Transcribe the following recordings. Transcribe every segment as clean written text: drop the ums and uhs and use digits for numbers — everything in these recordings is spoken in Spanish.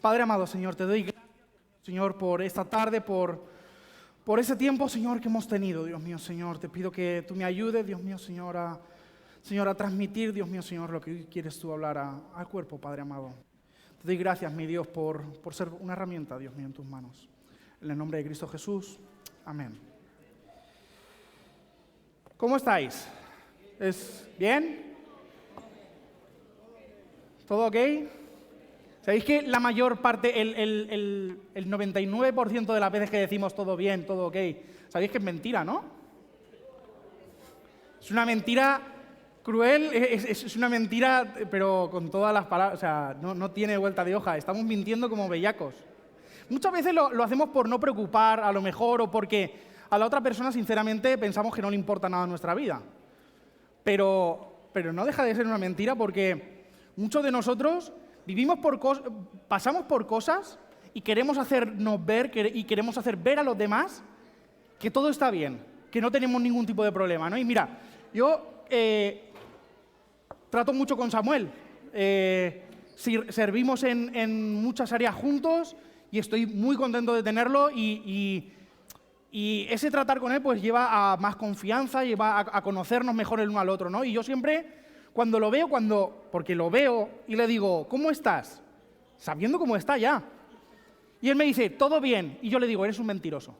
Padre amado, Señor, te doy gracias, Señor, por esta tarde, por ese tiempo, Señor, que hemos tenido, Dios mío, Señor. Te pido que tú me ayudes, Dios mío, Señor, a transmitir, Dios mío, Señor, lo que quieres tú hablar al cuerpo, Padre amado. Te doy gracias, mi Dios, por ser una herramienta, Dios mío, en tus manos. En el nombre de Cristo Jesús. Amén. ¿Cómo estáis? ¿Es bien? ¿Todo ok? ¿Sabéis que la mayor parte, el 99% de las veces que decimos todo bien, todo ok, sabéis que es mentira, ¿no? Es una mentira cruel, es una mentira, pero con todas las palabras, o sea, no tiene vuelta de hoja, estamos mintiendo como bellacos. Muchas veces lo hacemos por no preocupar, a lo mejor, o porque a la otra persona, sinceramente, pensamos que no le importa nada nuestra vida. Pero no deja de ser una mentira porque muchos de nosotros pasamos por cosas y queremos hacernos ver y queremos hacer ver a los demás que todo está bien, que no tenemos ningún tipo de problema, ¿no? Y mira, yo trato mucho con Samuel. Servimos en muchas áreas juntos y estoy muy contento de tenerlo y ese tratar con él pues lleva a más confianza, lleva a conocernos mejor el uno al otro, ¿no? Y yo siempre, cuando lo veo, porque lo veo y le digo, ¿cómo estás? Sabiendo cómo está ya. Y él me dice, todo bien. Y yo le digo, eres un mentiroso.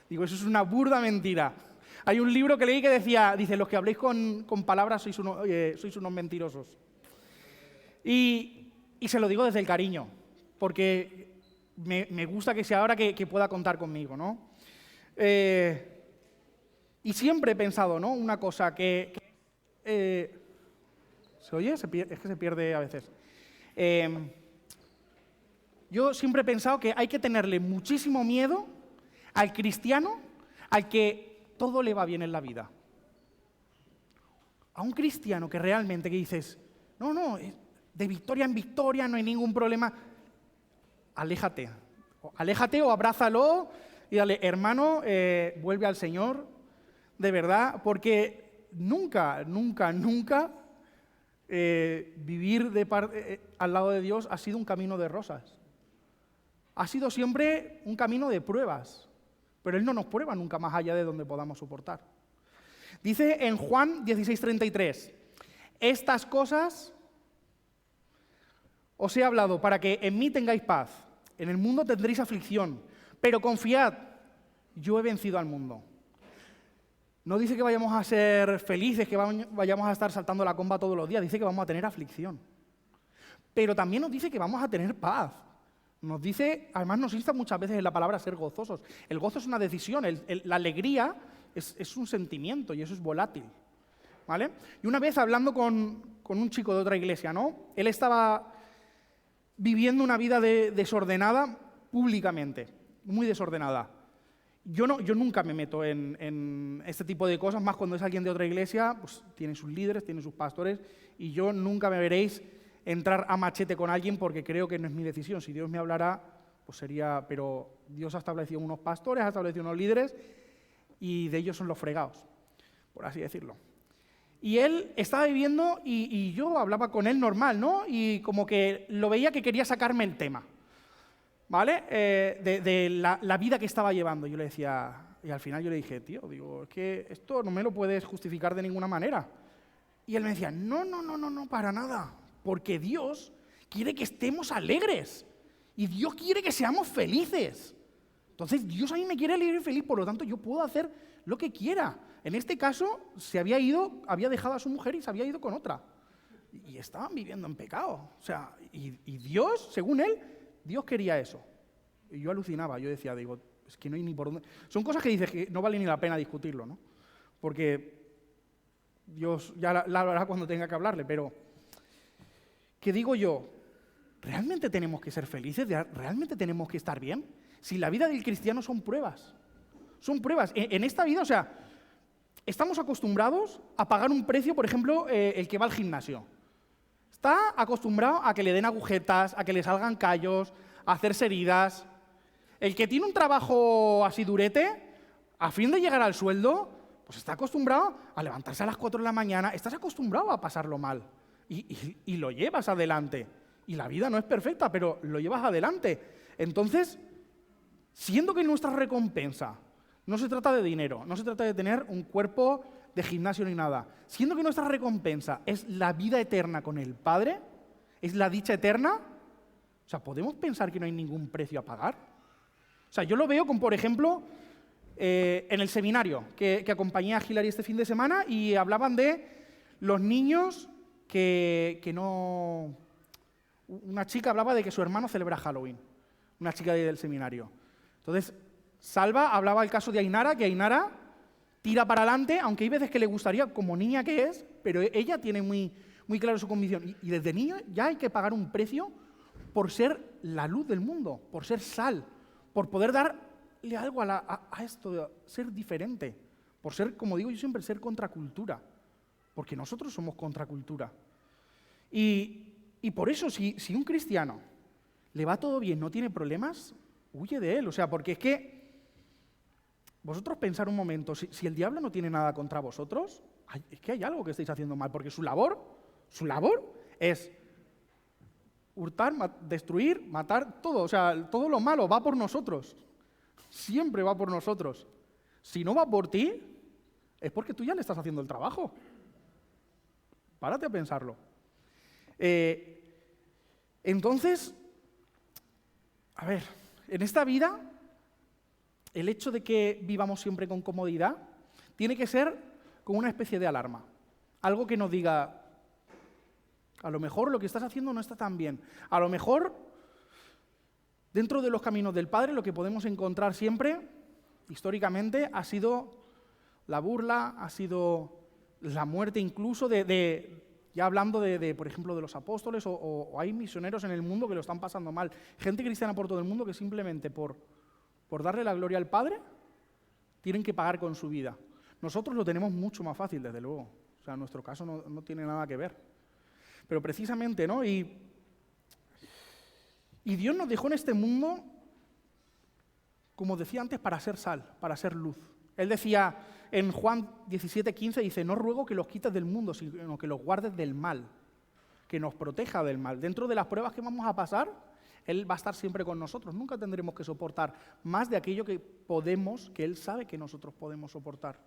Digo, eso es una burda mentira. Hay un libro que leí que dice, los que habléis con palabras sois unos mentirosos. Y se lo digo desde el cariño, porque me gusta que sea ahora que pueda contar conmigo, ¿no? Y siempre he pensado, ¿no? Una cosa ¿se oye? Es que se pierde a veces. Yo siempre he pensado que hay que tenerle muchísimo miedo al cristiano al que todo le va bien en la vida. A un cristiano que realmente que dices, no, de victoria en victoria, no hay ningún problema. Aléjate o abrázalo y dale, hermano, vuelve al Señor, de verdad, porque nunca vivir al lado de Dios ha sido un camino de rosas. Ha sido siempre un camino de pruebas, pero Él no nos prueba nunca más allá de donde podamos soportar. Dice en Juan 16:33, estas cosas os he hablado para que en mí tengáis paz. En el mundo tendréis aflicción, pero confiad, yo he vencido al mundo. No dice que vayamos a ser felices, que vayamos a estar saltando la comba todos los días, dice que vamos a tener aflicción. Pero también nos dice que vamos a tener paz. Nos dice, además nos insta muchas veces en la palabra a ser gozosos. El gozo es una decisión, la alegría es un sentimiento y eso es volátil, ¿vale? Y una vez hablando con un chico de otra iglesia, ¿no? Él estaba viviendo una vida desordenada públicamente, muy desordenada. Yo nunca me meto en este tipo de cosas, más cuando es alguien de otra iglesia, pues tiene sus líderes, tiene sus pastores, y yo nunca me veréis entrar a machete con alguien porque creo que no es mi decisión. Si Dios me hablará, pues sería, pero Dios ha establecido unos pastores, ha establecido unos líderes, y de ellos son los fregados, por así decirlo. Y él estaba viviendo y yo hablaba con él normal, ¿no? Y como que lo veía que quería sacarme el tema, ¿vale? De la vida que estaba llevando. Yo le decía, y al final yo le dije, tío, digo, es que esto no me lo puedes justificar de ninguna manera. Y él me decía, no, para nada, porque Dios quiere que estemos alegres y Dios quiere que seamos felices. Entonces Dios a mí me quiere alegre y feliz, por lo tanto yo puedo hacer lo que quiera. En este caso, había dejado a su mujer y se había ido con otra. Y estaban viviendo en pecado. O sea, y Dios, según él, Dios quería eso. Y yo alucinaba, yo decía, digo, es que no hay ni por dónde. Son cosas que dices que no vale ni la pena discutirlo, ¿no? Porque Dios ya la hablará cuando tenga que hablarle, pero ¿qué digo yo? ¿Realmente tenemos que ser felices? ¿Realmente tenemos que estar bien? Si la vida del cristiano son pruebas. Son pruebas. En esta vida, o sea, estamos acostumbrados a pagar un precio, por ejemplo, el que va al gimnasio. Está acostumbrado a que le den agujetas, a que le salgan callos, a hacerse heridas. El que tiene un trabajo así durete, a fin de llegar al sueldo, pues está acostumbrado a levantarse a las 4 de la mañana, estás acostumbrado a pasarlo mal y lo llevas adelante. Y la vida no es perfecta, pero lo llevas adelante. Entonces, siendo que nuestra recompensa no se trata de dinero, no se trata de tener un cuerpo de gimnasio ni nada, siendo que nuestra recompensa es la vida eterna con el Padre, es la dicha eterna, o sea, ¿podemos pensar que no hay ningún precio a pagar? O sea, yo lo veo con, por ejemplo, en el seminario que acompañé a Hilary este fin de semana y hablaban de los niños que no... Una chica hablaba de que su hermano celebra Halloween, una chica del seminario. Entonces, Salva hablaba del caso de Ainara, que Ainara tira para adelante, aunque hay veces que le gustaría, como niña que es, pero ella tiene muy claro su convicción. Y desde niño ya hay que pagar un precio por ser la luz del mundo, por ser sal, por poder darle algo a esto de ser diferente, por ser, como digo yo siempre, ser contracultura, porque nosotros somos contracultura. Y por eso, si un cristiano le va todo bien, no tiene problemas, huye de él. O sea, porque es que vosotros pensar un momento, si el diablo no tiene nada contra vosotros, es que hay algo que estáis haciendo mal, porque su labor es hurtar, destruir, matar, todo. O sea, todo lo malo va por nosotros. Siempre va por nosotros. Si no va por ti, es porque tú ya le estás haciendo el trabajo. Párate a pensarlo. Entonces, a ver, en esta vida, el hecho de que vivamos siempre con comodidad tiene que ser como una especie de alarma. Algo que nos diga, a lo mejor lo que estás haciendo no está tan bien. A lo mejor, dentro de los caminos del Padre, lo que podemos encontrar siempre, históricamente, ha sido la burla, ha sido la muerte incluso ya hablando por ejemplo, de los apóstoles, o hay misioneros en el mundo que lo están pasando mal. Gente cristiana por todo el mundo que simplemente por darle la gloria al Padre, tienen que pagar con su vida. Nosotros lo tenemos mucho más fácil, desde luego. O sea, nuestro caso no tiene nada que ver. Pero precisamente, ¿no? Y Dios nos dejó en este mundo, como decía antes, para ser sal, para ser luz. Él decía en Juan 17:15, dice, no ruego que los quites del mundo, sino que los guardes del mal, que nos proteja del mal. Dentro de las pruebas que vamos a pasar, Él va a estar siempre con nosotros. Nunca tendremos que soportar más de aquello que Él sabe que nosotros podemos soportar.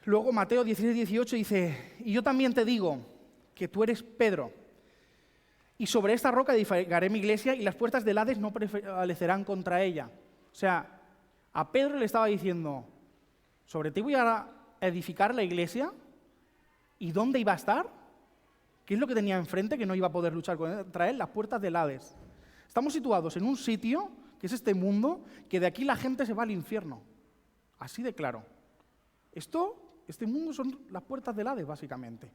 Luego Mateo 16:18 dice, y yo también te digo que tú eres Pedro, y sobre esta roca edificaré mi iglesia y las puertas del Hades no prevalecerán contra ella. O sea, a Pedro le estaba diciendo, sobre ti voy a edificar la iglesia, ¿y dónde iba a estar? ¿Qué es lo que tenía enfrente que no iba a poder luchar contra él? Las puertas del Hades. Estamos situados en un sitio, que es este mundo, que de aquí la gente se va al infierno. Así de claro. Este mundo son las puertas del Hades, básicamente.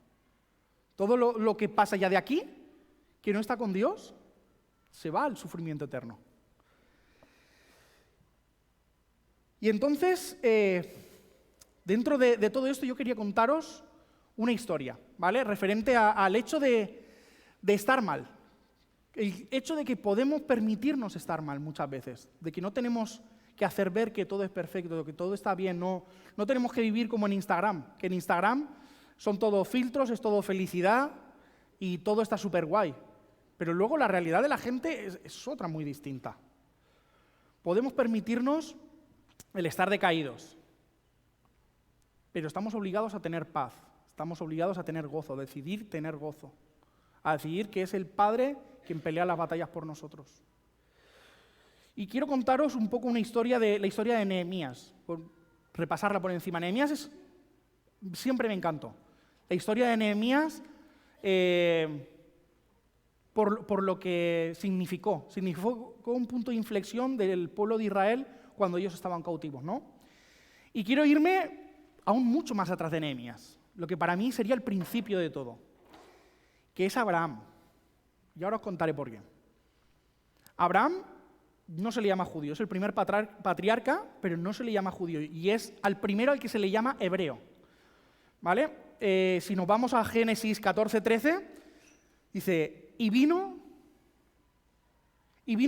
Todo lo que pasa ya de aquí, que no está con Dios, se va al sufrimiento eterno. Y entonces, dentro de todo esto, yo quería contaros una historia, ¿vale? Referente al hecho de estar mal. El hecho de que podemos permitirnos estar mal muchas veces, de que no tenemos que hacer ver que todo es perfecto, de que todo está bien, no tenemos que vivir como en Instagram, que en Instagram son todo filtros, es todo felicidad y todo está súper guay. Pero luego la realidad de la gente es otra muy distinta. Podemos permitirnos el estar decaídos, pero estamos obligados a tener paz, estamos obligados a tener gozo, a decidir tener gozo, a decidir que es el Padre quien pelea las batallas por nosotros. Y quiero contaros un poco la historia de Nehemías, por repasarla por encima. Nehemías siempre me encantó. La historia de Nehemías, por lo que significó un punto de inflexión del pueblo de Israel cuando ellos estaban cautivos, ¿no? Y quiero irme aún mucho más atrás de Nehemías, lo que para mí sería el principio de todo, que es Abraham. Y ahora os contaré por qué. Abraham no se le llama judío, es el primer patriarca, pero no se le llama judío, y es al primero al que se le llama hebreo, ¿vale? Si nos vamos a Génesis 14:13, dice, y vino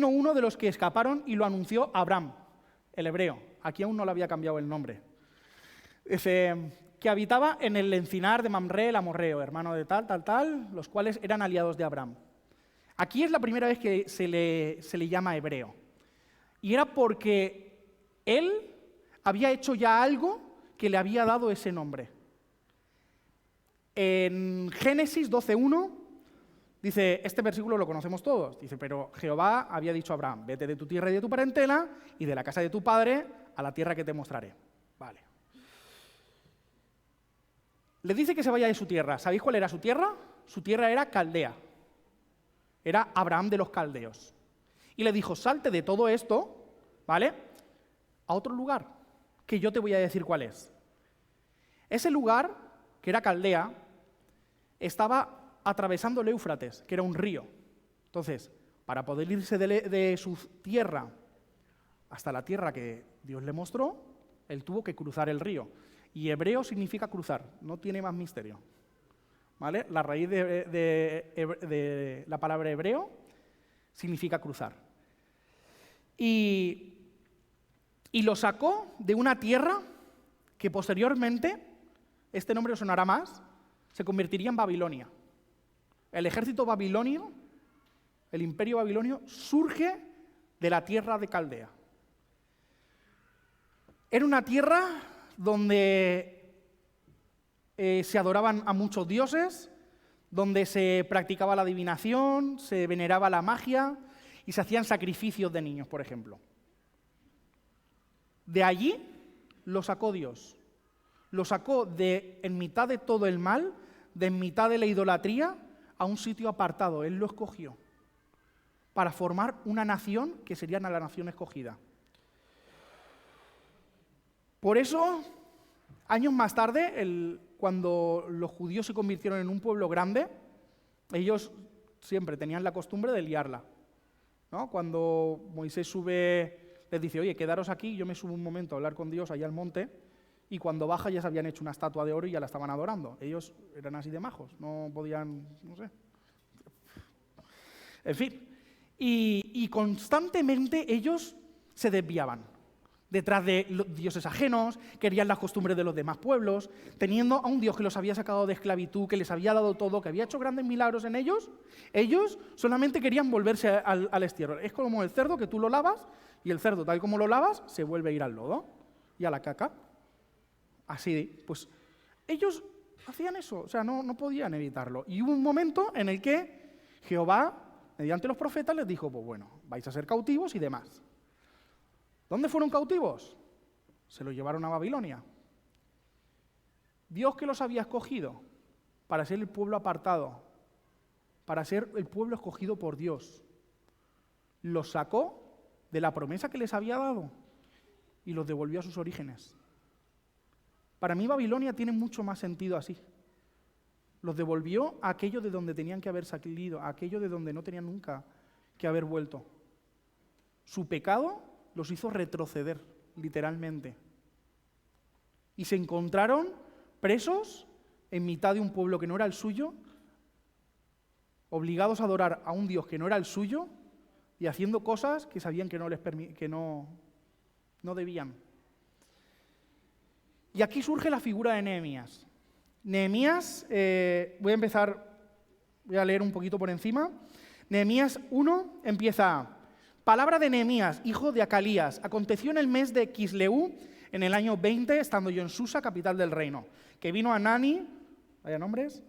uno de los que escaparon y lo anunció a Abraham, el hebreo. Aquí aún no le había cambiado el nombre. Dice, que habitaba en el encinar de Mamre el amorreo, hermano de tal, los cuales eran aliados de Abraham. Aquí es la primera vez que se le llama hebreo. Y era porque él había hecho ya algo que le había dado ese nombre. En Génesis 12:1 dice, este versículo lo conocemos todos, dice, pero Jehová había dicho a Abraham, vete de tu tierra y de tu parentela y de la casa de tu padre a la tierra que te mostraré. Vale. Le dice que se vaya de su tierra. ¿Sabéis cuál era su tierra? Su tierra era Caldea. Era Abraham de los caldeos. Y le dijo, salte de todo esto, ¿vale? A otro lugar, que yo te voy a decir cuál es. Ese lugar, que era Caldea, estaba atravesando el Éufrates, que era un río. Entonces, para poder irse de su tierra hasta la tierra que Dios le mostró, él tuvo que cruzar el río. Y hebreo significa cruzar, no tiene más misterio. ¿Vale? La raíz de la palabra hebreo significa cruzar. Y lo sacó de una tierra que posteriormente, este nombre os sonará más, se convertiría en Babilonia. El ejército babilonio, el imperio babilonio, surge de la tierra de Caldea. Era una tierra donde se adoraban a muchos dioses, donde se practicaba la adivinación, se veneraba la magia y se hacían sacrificios de niños, por ejemplo. De allí lo sacó Dios. Lo sacó en mitad de todo el mal, de en mitad de la idolatría, a un sitio apartado. Él lo escogió para formar una nación que sería la nación escogida. Por eso, años más tarde, cuando los judíos se convirtieron en un pueblo grande, ellos siempre tenían la costumbre de liarla, ¿no? Cuando Moisés sube, les dice, oye, quedaros aquí, yo me subo un momento a hablar con Dios allá al monte, y cuando baja ya se habían hecho una estatua de oro y ya la estaban adorando. Ellos eran así de majos, no podían, no sé. En fin, y constantemente ellos se desviaban detrás de dioses ajenos, querían las costumbres de los demás pueblos, teniendo a un Dios que los había sacado de esclavitud, que les había dado todo, que había hecho grandes milagros en ellos solamente querían volverse al estiércol. Es como el cerdo que tú lo lavas y el cerdo, tal como lo lavas, se vuelve a ir al lodo y a la caca. Así, pues ellos hacían eso, o sea, no podían evitarlo. Y hubo un momento en el que Jehová, mediante los profetas, les dijo, pues bueno, vais a ser cautivos y demás. ¿Dónde fueron cautivos? Se los llevaron a Babilonia. Dios que los había escogido para ser el pueblo apartado, para ser el pueblo escogido por Dios, los sacó de la promesa que les había dado y los devolvió a sus orígenes. Para mí Babilonia tiene mucho más sentido así. Los devolvió a aquello de donde tenían que haber salido, a aquello de donde no tenían nunca que haber vuelto. Su pecado los hizo retroceder, literalmente. Y se encontraron presos en mitad de un pueblo que no era el suyo, obligados a adorar a un Dios que no era el suyo y haciendo cosas que sabían que no debían. Y aquí surge la figura de Nehemías. Nehemías, voy a leer un poquito por encima. Nehemías 1 empieza... Palabra de Nehemías, hijo de Acalías. Aconteció en el mes de Quisleu, en el año 20, estando yo en Susa, capital del reino, que vino Hanani, vaya nombres,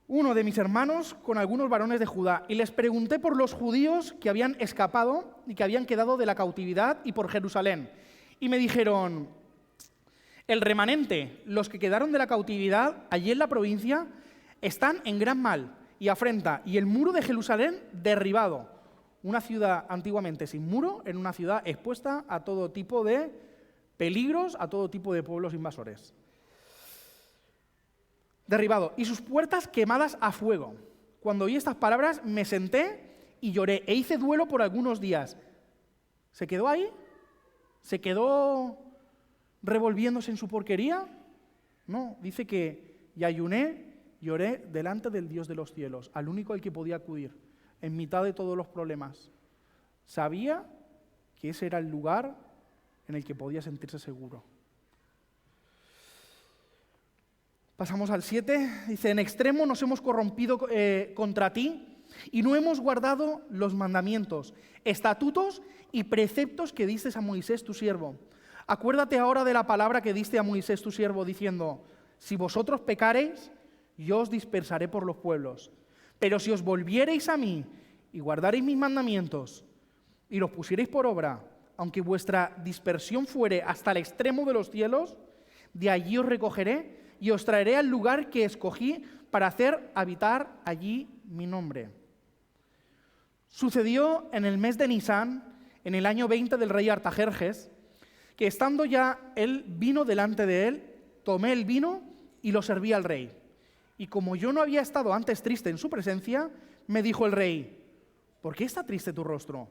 uno de mis hermanos, con algunos varones de Judá, y les pregunté por los judíos que habían escapado y que habían quedado de la cautividad y por Jerusalén. Y me dijeron, el remanente, los que quedaron de la cautividad allí en la provincia, están en gran mal y afrenta, y el muro de Jerusalén derribado. Una ciudad antiguamente sin muro, en una ciudad expuesta a todo tipo de peligros, a todo tipo de pueblos invasores. Derribado. Y sus puertas quemadas a fuego. Cuando oí estas palabras me senté y lloré e hice duelo por algunos días. ¿Se quedó ahí? ¿Se quedó revolviéndose en su porquería? No, dice que y ayuné, lloré delante del Dios de los cielos, al único al que podía acudir. En mitad de todos los problemas. Sabía que ese era el lugar en el que podía sentirse seguro. Pasamos al 7. Dice, en extremo nos hemos corrompido contra ti y no hemos guardado los mandamientos, estatutos y preceptos que diste a Moisés tu siervo. Acuérdate ahora de la palabra que diste a Moisés tu siervo, diciendo, si vosotros pecareis, yo os dispersaré por los pueblos. Pero si os volviereis a mí y guardareis mis mandamientos y los pusiereis por obra, aunque vuestra dispersión fuere hasta el extremo de los cielos, de allí os recogeré y os traeré al lugar que escogí para hacer habitar allí mi nombre. Sucedió en el mes de Nisán, en el año 20 del rey Artajerjes, que estando ya el vino delante de él, tomé el vino y lo serví al rey. Y como yo no había estado antes triste en su presencia, me dijo el rey, ¿por qué está triste tu rostro?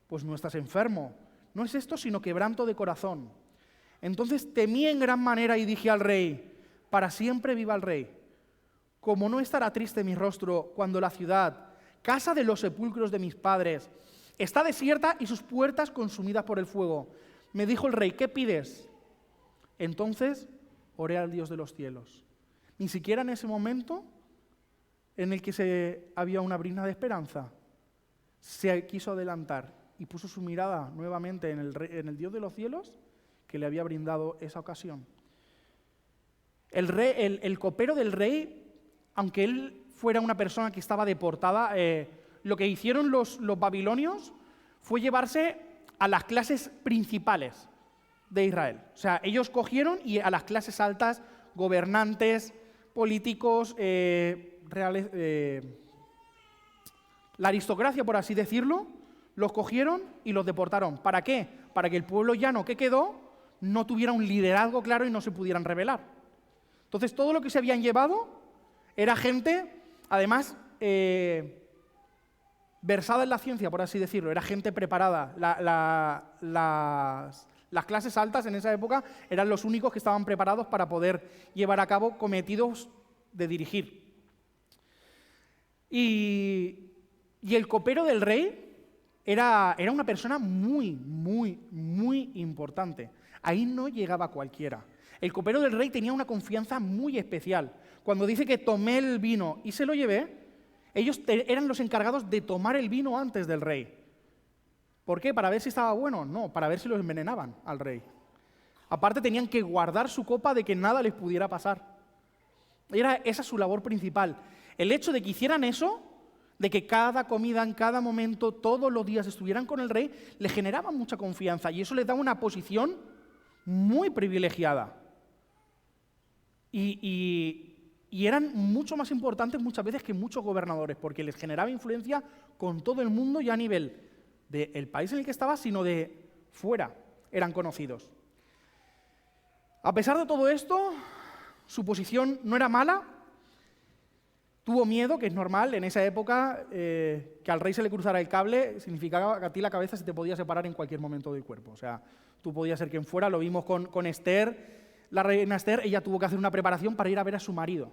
Pues no estás enfermo, no es esto sino quebranto de corazón. Entonces temí en gran manera y dije al rey, para siempre viva el rey. Como no estará triste mi rostro cuando la ciudad, casa de los sepulcros de mis padres, está desierta y sus puertas consumidas por el fuego. Me dijo el rey, ¿qué pides? Entonces oré al Dios de los cielos. Ni siquiera en ese momento en el que había una brina de esperanza, se quiso adelantar y puso su mirada nuevamente en el Dios de los cielos que le había brindado esa ocasión. El copero del rey, aunque él fuera una persona que estaba deportada, lo que hicieron los babilonios fue llevarse a las clases principales de Israel. O sea, ellos cogieron y a las clases altas, gobernantes, políticos, reales, la aristocracia, por así decirlo, los cogieron y los deportaron. ¿Para qué? Para que el pueblo llano que quedó no tuviera un liderazgo claro y no se pudieran rebelar. Entonces, todo lo que se habían llevado era gente, además, versada en la ciencia, por así decirlo, era gente preparada. Las clases altas en esa época eran los únicos que estaban preparados para poder llevar a cabo cometidos de dirigir. Y el copero del rey era una persona muy, muy, muy importante. Ahí no llegaba cualquiera. El copero del rey tenía una confianza muy especial. Cuando dice que tomé el vino y se lo llevé, ellos eran los encargados de tomar el vino antes del rey. ¿Por qué? ¿Para ver si estaba bueno? No, para ver si los envenenaban al rey. Aparte tenían que guardar su copa de que nada les pudiera pasar. Esa es su labor principal. El hecho de que hicieran eso, de que cada comida, en cada momento, todos los días estuvieran con el rey, les generaba mucha confianza y eso les daba una posición muy privilegiada. Y eran mucho más importantes muchas veces que muchos gobernadores, porque les generaba influencia con todo el mundo ya a nivel del país en el que estaba, sino de fuera, eran conocidos. A pesar de todo esto, su posición no era mala, tuvo miedo, que es normal, en esa época que al rey se le cruzara el cable significaba que a ti la cabeza se te podía separar en cualquier momento del cuerpo. O sea, tú podías ser quien fuera, lo vimos con Esther. La reina Esther, ella tuvo que hacer una preparación para ir a ver a su marido.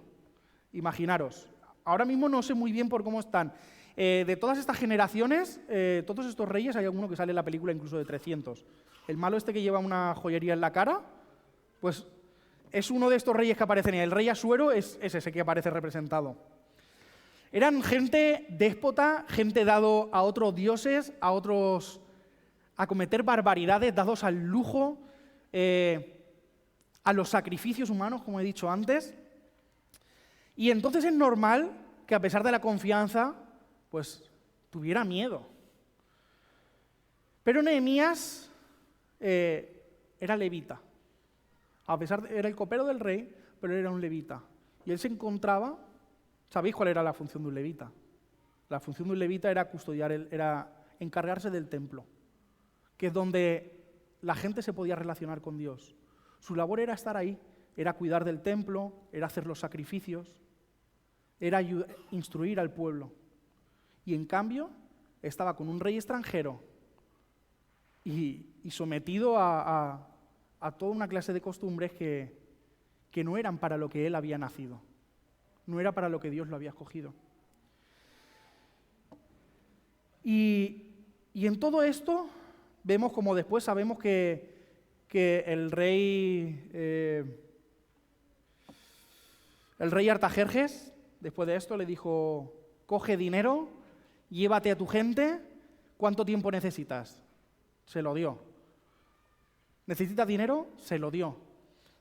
Imaginaros. Ahora mismo no sé muy bien por cómo están. De todas estas generaciones, todos estos reyes, hay alguno que sale en la película incluso de 300. El malo este que lleva una joyería en la cara, pues es uno de estos reyes que aparecen. El rey Asuero es ese que aparece representado. Eran gente déspota, gente dado a otros dioses, a cometer barbaridades, dados al lujo, a los sacrificios humanos, como he dicho antes. Y entonces es normal que a pesar de la confianza, pues tuviera miedo. Pero Nehemías era levita. A pesar de era el copero del rey, pero era un levita. Y él se encontraba, ¿sabéis cuál era la función de un levita? La función de un levita era custodiar, era encargarse del templo, que es donde la gente se podía relacionar con Dios. Su labor era estar ahí, era cuidar del templo, era hacer los sacrificios, era instruir al pueblo. Y en cambio, estaba con un rey extranjero y sometido a toda una clase de costumbres que no eran para lo que él había nacido, no era para lo que Dios lo había escogido. Y en todo esto vemos como después sabemos que el rey El rey Artajerjes, después de esto, le dijo, coge dinero, llévate a tu gente, ¿cuánto tiempo necesitas? Se lo dio. ¿Necesitas dinero? Se lo dio.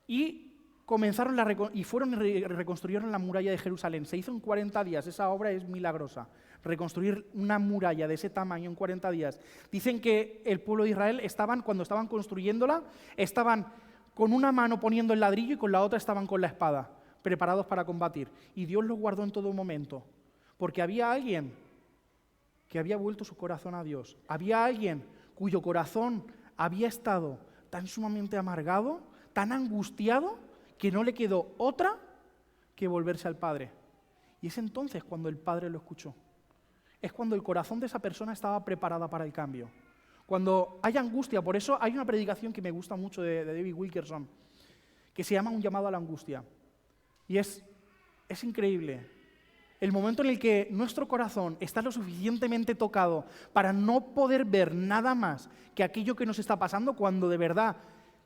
Y comenzaron fueron y reconstruyeron la muralla de Jerusalén. Se hizo en 40 días, esa obra es milagrosa. Reconstruir una muralla de ese tamaño en 40 días. Dicen que el pueblo de Israel cuando estaban construyéndola, estaban con una mano poniendo el ladrillo y con la otra estaban con la espada, preparados para combatir. Y Dios los guardó en todo momento, porque había alguien que había vuelto su corazón a Dios. Había alguien cuyo corazón había estado tan sumamente amargado, tan angustiado, que no le quedó otra que volverse al Padre. Y es entonces cuando el Padre lo escuchó. Es cuando el corazón de esa persona estaba preparada para el cambio. Cuando hay angustia, por eso hay una predicación que me gusta mucho de David Wilkerson, que se llama Un llamado a la angustia. Y es increíble. El momento en el que nuestro corazón está lo suficientemente tocado para no poder ver nada más que aquello que nos está pasando, cuando de verdad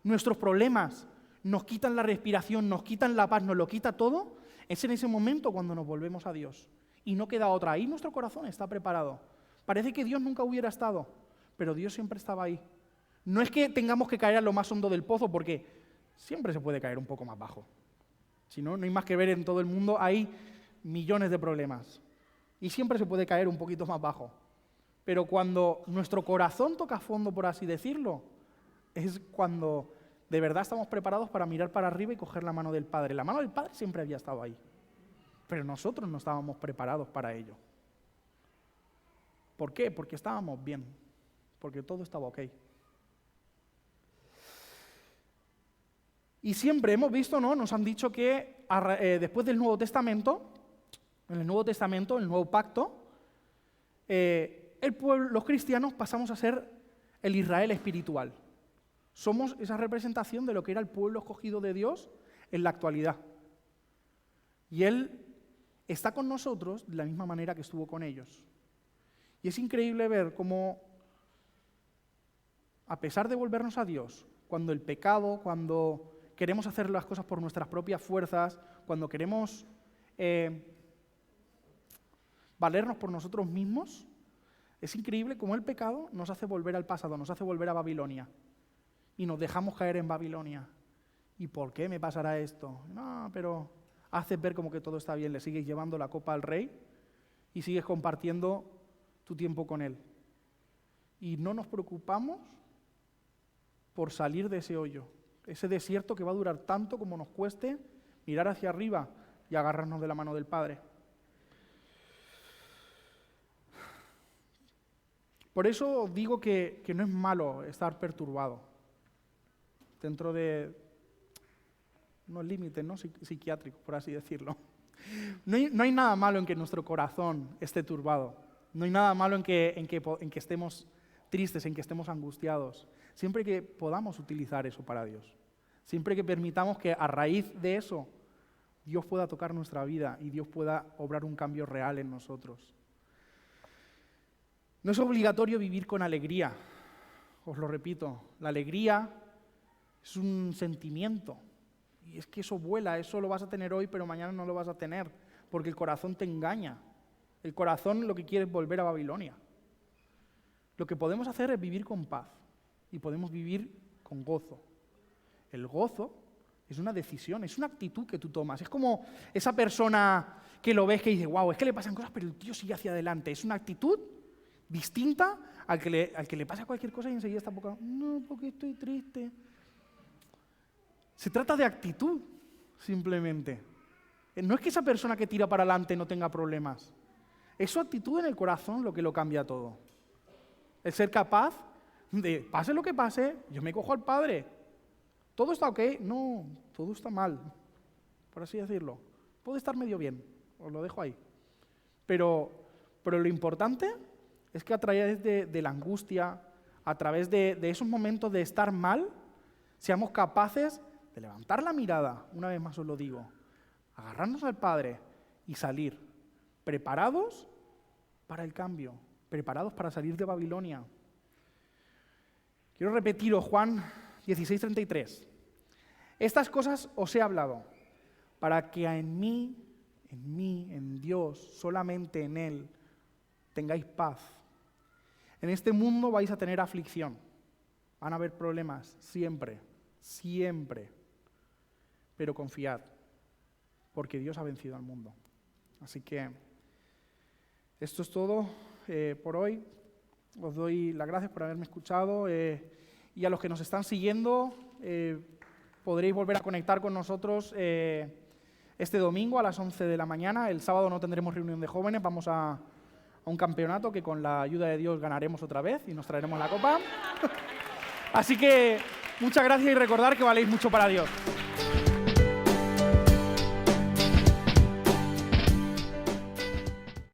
nuestros problemas nos quitan la respiración, nos quitan la paz, nos lo quita todo, es en ese momento cuando nos volvemos a Dios. Y no queda otra. Ahí nuestro corazón está preparado. Parece que Dios nunca hubiera estado, pero Dios siempre estaba ahí. No es que tengamos que caer a lo más hondo del pozo, porque siempre se puede caer un poco más bajo. Si no, no hay más que ver, en todo el mundo hay millones de problemas. Y siempre se puede caer un poquito más bajo. Pero cuando nuestro corazón toca fondo, por así decirlo, es cuando de verdad estamos preparados para mirar para arriba y coger la mano del Padre. La mano del Padre siempre había estado ahí, pero nosotros no estábamos preparados para ello. ¿Por qué? Porque estábamos bien, porque todo estaba ok. Y siempre hemos visto, ¿no? Nos han dicho que después del Nuevo Testamento, en el Nuevo Testamento, el Nuevo Pacto, los cristianos pasamos a ser el Israel espiritual. Somos esa representación de lo que era el pueblo escogido de Dios en la actualidad. Y Él está con nosotros de la misma manera que estuvo con ellos. Y es increíble ver cómo, a pesar de volvernos a Dios, cuando el pecado, cuando queremos hacer las cosas por nuestras propias fuerzas, cuando queremos valernos por nosotros mismos, es increíble cómo el pecado nos hace volver al pasado, nos hace volver a Babilonia. Y nos dejamos caer en Babilonia. ¿Y por qué me pasará esto? No, pero haces ver como que todo está bien, le sigues llevando la copa al rey y sigues compartiendo tu tiempo con él. Y no nos preocupamos por salir de ese hoyo, ese desierto que va a durar tanto como nos cueste mirar hacia arriba y agarrarnos de la mano del Padre. Por eso digo que no es malo estar perturbado dentro de unos límites, ¿no? Psiquiátricos, por así decirlo. No hay nada malo en que nuestro corazón esté turbado. No hay nada malo en que estemos tristes, en que estemos angustiados. Siempre que podamos utilizar eso para Dios. Siempre que permitamos que a raíz de eso Dios pueda tocar nuestra vida y Dios pueda obrar un cambio real en nosotros. No es obligatorio vivir con alegría. Os lo repito, la alegría es un sentimiento. Y es que eso vuela, eso lo vas a tener hoy, pero mañana no lo vas a tener, porque el corazón te engaña. El corazón lo que quiere es volver a Babilonia. Lo que podemos hacer es vivir con paz y podemos vivir con gozo. El gozo es una decisión, es una actitud que tú tomas. Es como esa persona que lo ves que dice, wow, es que le pasan cosas, pero el tío sigue hacia adelante. Es una actitud distinta al que le pasa cualquier cosa y enseguida está poco, no, porque estoy triste. Se trata de actitud, simplemente. No es que esa persona que tira para adelante no tenga problemas. Es su actitud en el corazón lo que lo cambia todo. El ser capaz de, pase lo que pase, yo me cojo al Padre. ¿Todo está ok? No, todo está mal, por así decirlo. Puede estar medio bien, os lo dejo ahí. Pero lo importante es que a través de la angustia, a través de esos momentos de estar mal, seamos capaces de levantar la mirada, una vez más os lo digo, agarrarnos al Padre y salir, preparados para el cambio, preparados para salir de Babilonia. Quiero repetiros Juan 16:33. Estas cosas os he hablado, para que en mí, en Dios, solamente en Él, tengáis paz. En este mundo vais a tener aflicción. Van a haber problemas, siempre, siempre. Pero confiad, porque Dios ha vencido al mundo. Así que esto es todo por hoy. Os doy las gracias por haberme escuchado y a los que nos están siguiendo podréis volver a conectar con nosotros este domingo a las 11 de la mañana. El sábado no tendremos reunión de jóvenes, vamos a un campeonato que con la ayuda de Dios ganaremos otra vez y nos traeremos la copa. Así que muchas gracias y recordad que valéis mucho para Dios.